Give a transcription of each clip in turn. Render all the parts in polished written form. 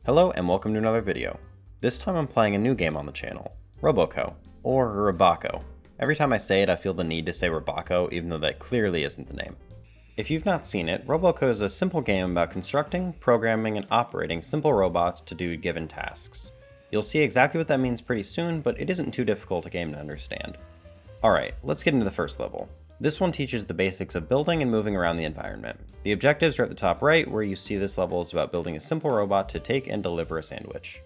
Hello and welcome to another video. This time I'm playing a new game on the channel, RoboCo, or RoboCo. Every time I say it I feel the need to say RoboCo even though that clearly isn't the name. If you've not seen it, RoboCo is a simple game about constructing, programming, and operating simple robots to do given tasks. You'll see exactly what that means pretty soon, but it isn't too difficult a game to understand. Alright, let's get into the first level. This one teaches the basics of building and moving around the environment. The objectives are at the top right, where you see this level is about building a simple robot to take and deliver a sandwich.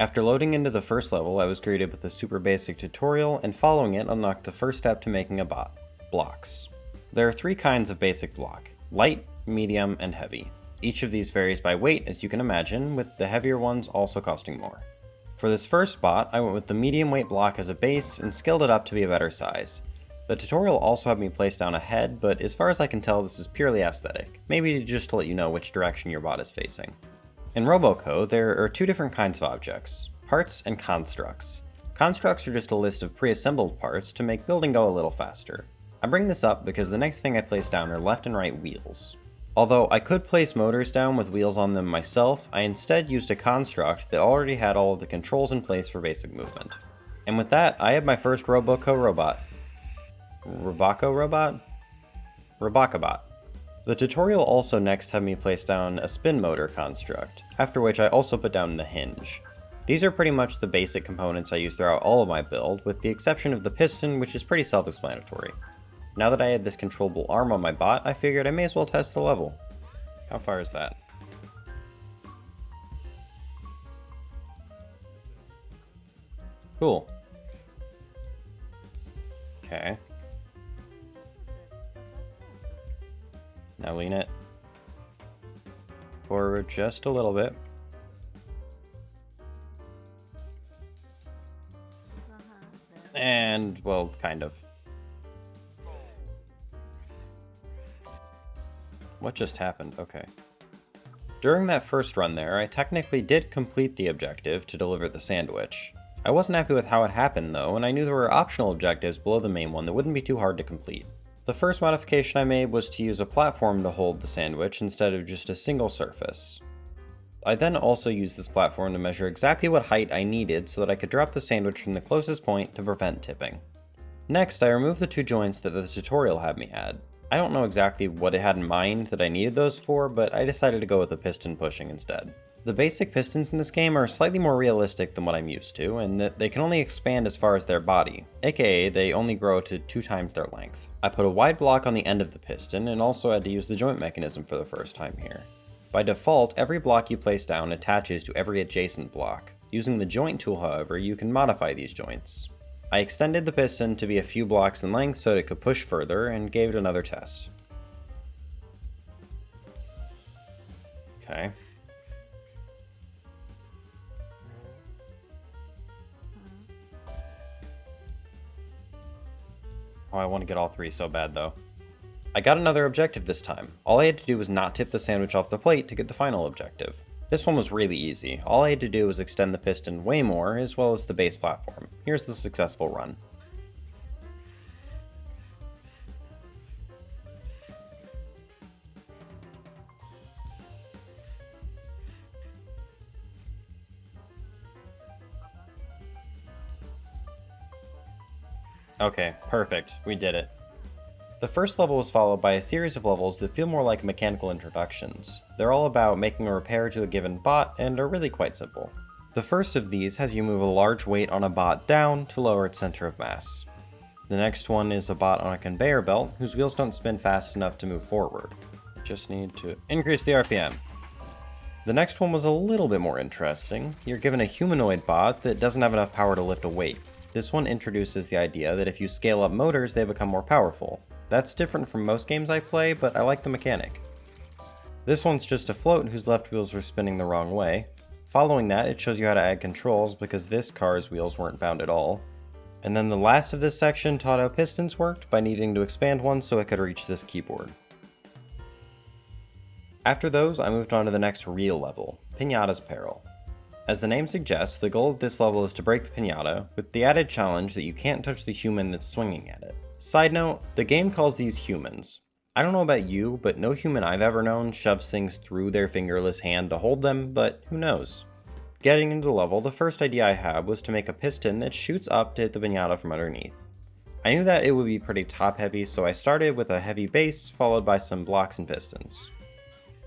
After loading into the first level, I was greeted with a super basic tutorial, and following it unlocked the first step to making a bot, blocks. There are three kinds of basic block, light, medium, and heavy. Each of these varies by weight, as you can imagine, with the heavier ones also costing more. For this first bot, I went with the medium weight block as a base and scaled it up to be a better size. The tutorial also had me place down a head, but as far as I can tell this is purely aesthetic, maybe just to let you know which direction your bot is facing. In RoboCo, there are two different kinds of objects, parts and constructs. Constructs are just a list of pre-assembled parts to make building go a little faster. I bring this up because the next thing I place down are left and right wheels. Although I could place motors down with wheels on them myself, I instead used a construct that already had all of the controls in place for basic movement. And with that, I have my first RoboCo robot. RoboCo robot? RoboCobot. The tutorial also next had me place down a spin motor construct, after which I also put down the hinge. These are pretty much the basic components I use throughout all of my build, with the exception of the piston, which is pretty self-explanatory. Now that I had this controllable arm on my bot, I figured I may as well test the level. How far is that? Cool. Okay. Now lean it forward just a little bit. And, well, kind of. What just happened? Okay. During that first run there, I technically did complete the objective to deliver the sandwich. I wasn't happy with how it happened though, and I knew there were optional objectives below the main one that wouldn't be too hard to complete. The first modification I made was to use a platform to hold the sandwich instead of just a single surface. I then also used this platform to measure exactly what height I needed so that I could drop the sandwich from the closest point to prevent tipping. Next, I removed the two joints that the tutorial had me add. I don't know exactly what it had in mind that I needed those for, but I decided to go with the piston pushing instead. The basic pistons in this game are slightly more realistic than what I'm used to, in that they can only expand as far as their body, aka they only grow to 2 times their length. I put a wide block on the end of the piston and also had to use the joint mechanism for the first time here. By default, every block you place down attaches to every adjacent block. Using the joint tool, however, you can modify these joints. I extended the piston to be a few blocks in length so that it could push further and gave it another test. Okay. Oh, I want to get all three so bad though. I got another objective this time. All I had to do was not tip the sandwich off the plate to get the final objective. This one was really easy. All I had to do was extend the piston way more, as well as the base platform. Here's the successful run. Okay, perfect. We did it. The first level was followed by a series of levels that feel more like mechanical introductions. They're all about making a repair to a given bot and are really quite simple. The first of these has you move a large weight on a bot down to lower its center of mass. The next one is a bot on a conveyor belt whose wheels don't spin fast enough to move forward. Just need to increase the RPM. The next one was a little bit more interesting. You're given a humanoid bot that doesn't have enough power to lift a weight. This one introduces the idea that if you scale up motors, they become more powerful. That's different from most games I play, but I like the mechanic. This one's just a float whose left wheels are spinning the wrong way. Following that, it shows you how to add controls because this car's wheels weren't bound at all. And then the last of this section taught how pistons worked by needing to expand one so it could reach this keyboard. After those, I moved on to the next real level, Piñata's Peril. As the name suggests, the goal of this level is to break the piñata, with the added challenge that you can't touch the human that's swinging at it. Side note, the game calls these humans. I don't know about you, but no human I've ever known shoves things through their fingerless hand to hold them, but who knows. Getting into the level, the first idea I had was to make a piston that shoots up to hit the piñata from underneath. I knew that it would be pretty top heavy, so I started with a heavy base followed by some blocks and pistons.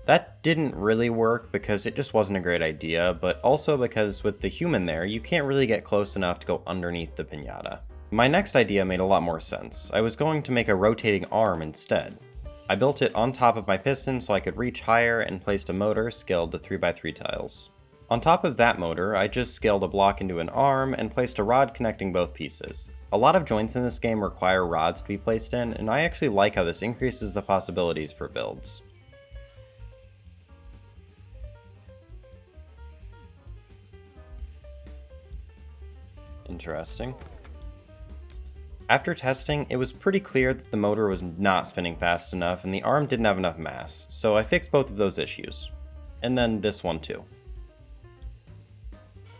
That didn't really work because it just wasn't a great idea, but also because with the human there, you can't really get close enough to go underneath the piñata. My next idea made a lot more sense. I was going to make a rotating arm instead. I built it on top of my piston so I could reach higher and placed a motor scaled to 3x3 tiles. On top of that motor, I just scaled a block into an arm and placed a rod connecting both pieces. A lot of joints in this game require rods to be placed in, and I actually like how this increases the possibilities for builds. Interesting. After testing, it was pretty clear that the motor was not spinning fast enough and the arm didn't have enough mass, so I fixed both of those issues. And then this one too.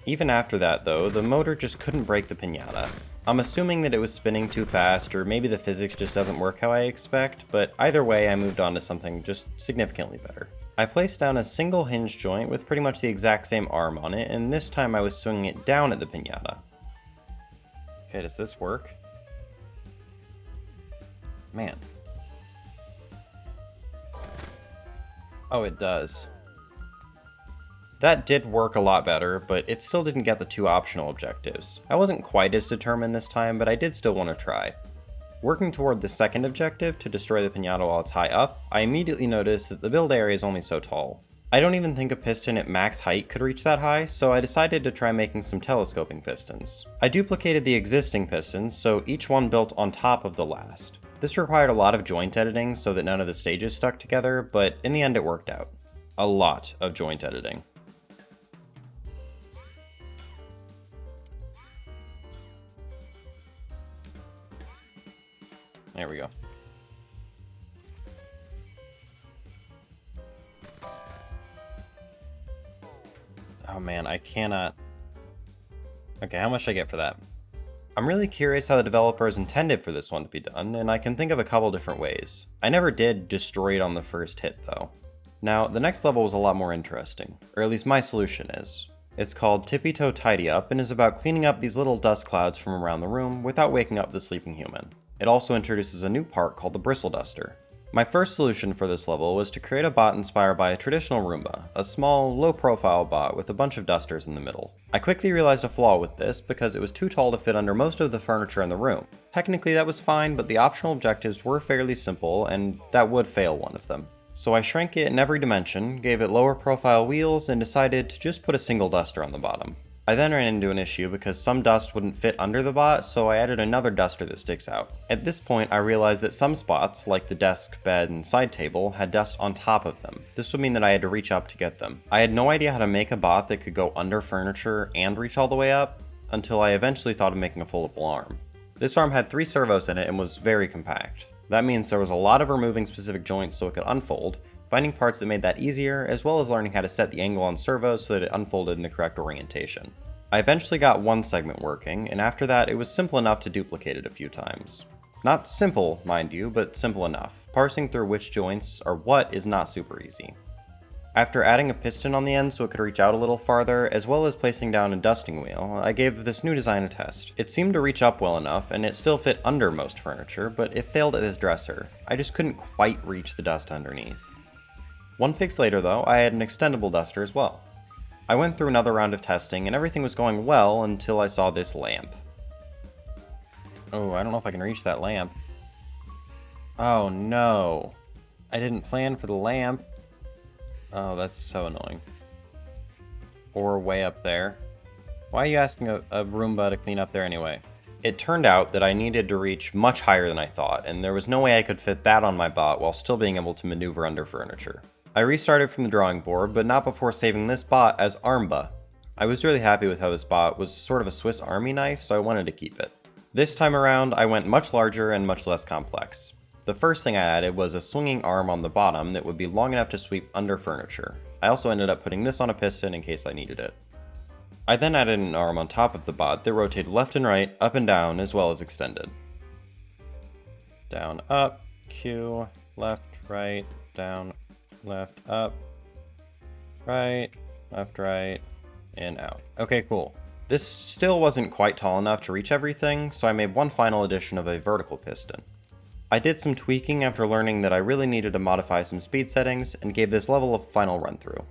Even after that though, the motor just couldn't break the piñata. I'm assuming that it was spinning too fast, or maybe the physics just doesn't work how I expect, but either way I moved on to something just significantly better. I placed down a single hinge joint with pretty much the exact same arm on it, and this time I was swinging it down at the piñata. Okay, does this work? Man. Oh, it does. That did work a lot better, but it still didn't get the two optional objectives. I wasn't quite as determined this time, but I did still want to try. Working toward the second objective, to destroy the piñata while it's high up, I immediately noticed that the build area is only so tall. I don't even think a piston at max height could reach that high, so I decided to try making some telescoping pistons. I duplicated the existing pistons, so each one built on top of the last. This required a lot of joint editing so that none of the stages stuck together, but in the end it worked out. A lot of joint editing. There we go. Oh man, I cannot... Okay, how much should I get for that? I'm really curious how the developers intended for this one to be done, and I can think of a couple different ways. I never did destroy it on the first hit though. Now, the next level was a lot more interesting, or at least my solution is. It's called Tippy Toe Tidy Up and is about cleaning up these little dust clouds from around the room without waking up the sleeping human. It also introduces a new part called the Bristle Duster. My first solution for this level was to create a bot inspired by a traditional Roomba, a small, low-profile bot with a bunch of dusters in the middle. I quickly realized a flaw with this because it was too tall to fit under most of the furniture in the room. Technically that was fine, but the optional objectives were fairly simple, and that would fail one of them. So I shrank it in every dimension, gave it lower profile wheels, and decided to just put a single duster on the bottom. I then ran into an issue because some dust wouldn't fit under the bot, so I added another duster that sticks out. At this point, I realized that some spots, like the desk, bed, and side table, had dust on top of them. This would mean that I had to reach up to get them. I had no idea how to make a bot that could go under furniture and reach all the way up, until I eventually thought of making a foldable arm. This arm had 3 servos in it and was very compact. That means there was a lot of removing specific joints so it could unfold, finding parts that made that easier, as well as learning how to set the angle on servos so that it unfolded in the correct orientation. I eventually got one segment working, and after that it was simple enough to duplicate it a few times. Not simple, mind you, but simple enough. Parsing through which joints are what is not super easy. After adding a piston on the end so it could reach out a little farther, as well as placing down a dusting wheel, I gave this new design a test. It seemed to reach up well enough, and it still fit under most furniture, but it failed at this dresser. I just couldn't quite reach the dust underneath. One fix later though, I had an extendable duster as well. I went through another round of testing and everything was going well until I saw this lamp. Oh, I don't know if I can reach that lamp. Oh no. I didn't plan for the lamp. Oh, that's so annoying. Or way up there. Why are you asking a Roomba to clean up there anyway? It turned out that I needed to reach much higher than I thought, and there was no way I could fit that on my bot while still being able to maneuver under furniture. I restarted from the drawing board, but not before saving this bot as Armba. I was really happy with how this bot was sort of a Swiss Army knife, so I wanted to keep it. This time around, I went much larger and much less complex. The first thing I added was a swinging arm on the bottom that would be long enough to sweep under furniture. I also ended up putting this on a piston in case I needed it. I then added an arm on top of the bot that rotated left and right, up and down, as well as extended. Down, up, Q, left, right, down, left, up, right, left, right, and out. Okay, cool. This still wasn't quite tall enough to reach everything, so I made one final addition of a vertical piston. I did some tweaking after learning that I really needed to modify some speed settings, and gave this level a final run through.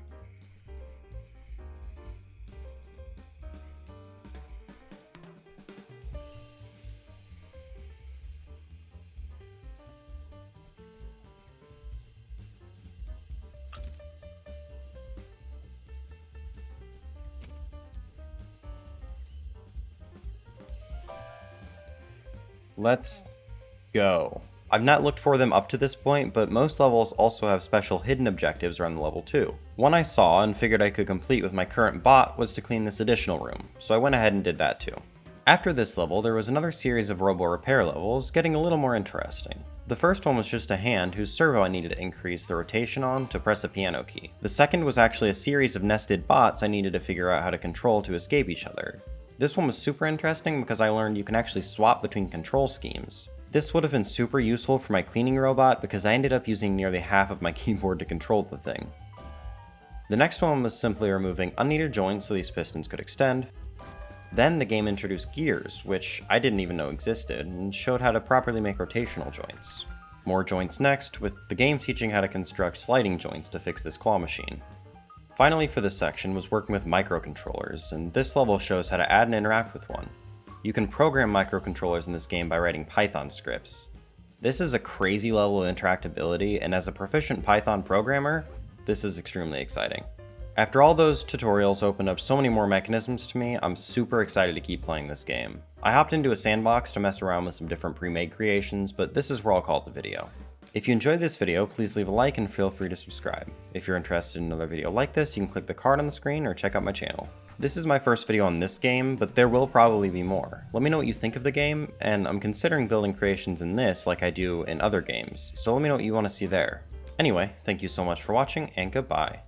Let's go. I've not looked for them up to this point, but most levels also have special hidden objectives around the level too. One I saw and figured I could complete with my current bot was to clean this additional room, so I went ahead and did that too. After this level, there was another series of RoboRepair levels getting a little more interesting. The first one was just a hand whose servo I needed to increase the rotation on to press a piano key. The second was actually a series of nested bots I needed to figure out how to control to escape each other. This one was super interesting because I learned you can actually swap between control schemes. This would have been super useful for my cleaning robot because I ended up using nearly half of my keyboard to control the thing. The next one was simply removing unneeded joints so these pistons could extend. Then the game introduced gears, which I didn't even know existed, and showed how to properly make rotational joints. More joints next, with the game teaching how to construct sliding joints to fix this claw machine. Finally for this section was working with microcontrollers, and this level shows how to add and interact with one. You can program microcontrollers in this game by writing Python scripts. This is a crazy level of interactability, and as a proficient Python programmer, this is extremely exciting. After all those tutorials opened up so many more mechanisms to me, I'm super excited to keep playing this game. I hopped into a sandbox to mess around with some different pre-made creations, but this is where I'll call it the video. If you enjoyed this video, please leave a like and feel free to subscribe. If you're interested in another video like this, you can click the card on the screen or check out my channel. This is my first video on this game, but there will probably be more. Let me know what you think of the game, and I'm considering building creations in this like I do in other games, so let me know what you want to see there. Anyway, thank you so much for watching, and goodbye.